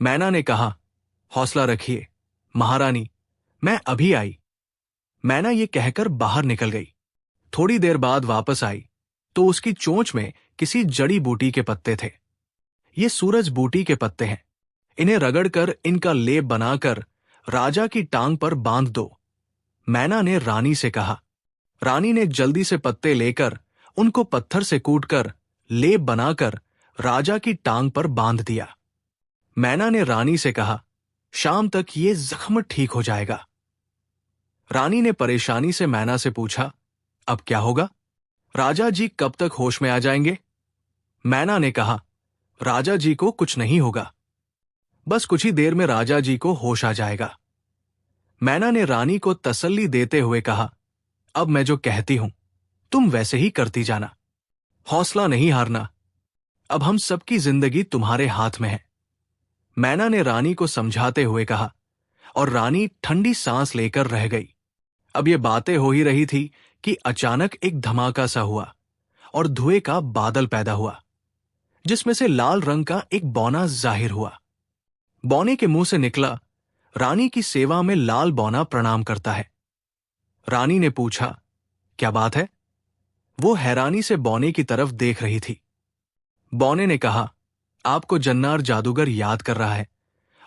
मैना ने कहा, हौसला रखिए महारानी, मैं अभी आई। मैना ये कहकर बाहर निकल गई। थोड़ी देर बाद वापस आई तो उसकी चोंच में किसी जड़ी बूटी के पत्ते थे। ये सूरज बूटी के पत्ते हैं, इन्हें रगड़कर इनका लेप बनाकर राजा की टांग पर बांध दो, मैना ने रानी से कहा। रानी ने जल्दी से पत्ते लेकर उनको पत्थर से कूटकर लेप बनाकर राजा की टांग पर बांध दिया। मैना ने रानी से कहा, शाम तक ये जख्म ठीक हो जाएगा। रानी ने परेशानी से मैना से पूछा, अब क्या होगा? राजा जी कब तक होश में आ जाएंगे? मैना ने कहा, राजा जी को कुछ नहीं होगा, बस कुछ ही देर में राजा जी को होश आ जाएगा। मैना ने रानी को तसल्ली देते हुए कहा, अब मैं जो कहती हूं तुम वैसे ही करती जाना, हौसला नहीं हारना, अब हम सबकी जिंदगी तुम्हारे हाथ में है। मैना ने रानी को समझाते हुए कहा, और रानी ठंडी सांस लेकर रह गई। अब ये बातें हो ही रही थी कि अचानक एक धमाका सा हुआ और धुएं का बादल पैदा हुआ, जिसमें से लाल रंग का एक बौना जाहिर हुआ। बौने के मुंह से निकला, रानी की सेवा में लाल बौना प्रणाम करता है। रानी ने पूछा, क्या बात है? वो हैरानी से बौने की तरफ देख रही थी। बौने ने कहा, आपको जन्नार जादूगर याद कर रहा है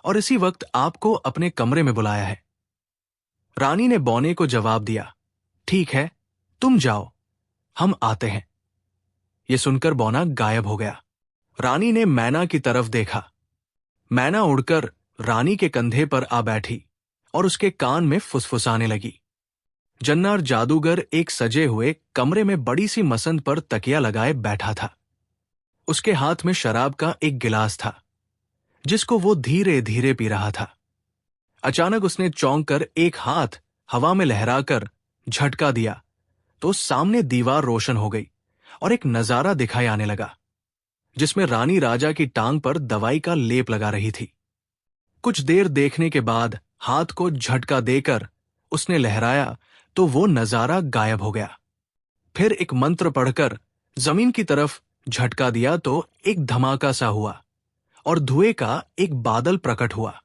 और इसी वक्त आपको अपने कमरे में बुलाया है। रानी ने बौने को जवाब दिया, ठीक है, तुम जाओ, हम आते हैं। ये सुनकर बौना गायब हो गया। रानी ने मैना की तरफ देखा। मैना उड़कर रानी के कंधे पर आ बैठी और उसके कान में फुसफुसाने लगी। जन्नार जादूगर एक सजे हुए कमरे में बड़ी सी मसंद पर तकिया लगाए बैठा था। उसके हाथ में शराब का एक गिलास था, जिसको वो धीरे धीरे पी रहा था। अचानक उसने चौंक कर एक हाथ हवा में लहराकर झटका दिया तो सामने दीवार रोशन हो गई और एक नजारा दिखाई आने लगा, जिसमें रानी राजा की टांग पर दवाई का लेप लगा रही थी। कुछ देर देखने के बाद हाथ को झटका देकर उसने लहराया तो वो नजारा गायब हो गया। फिर एक मंत्र पढ़कर जमीन की तरफ झटका दिया तो एक धमाका सा हुआ और धुएं का एक बादल प्रकट हुआ।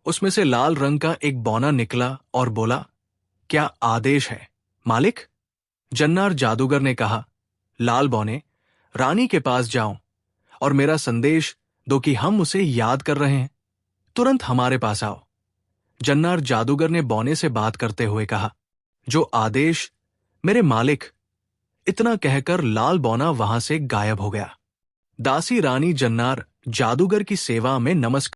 उसमें से लाल रंग का एक बौना निकला और बोला, क्या आदेश है मालिक? जन्नार जादूगर ने कहा, लाल बौने, रानी के पास जाओ और मेरा संदेश दो कि हम उसे याद कर रहे हैं, तुरंत हमारे पास आओ। जन्नार जादूगर ने बौने से बात करते हुए कहा, जो आदेश मेरे मालिक। इतना कहकर लाल बौना वहां से गायब हो गया। दासी रानी जन्नार जादूगर की सेवा में नमस्कार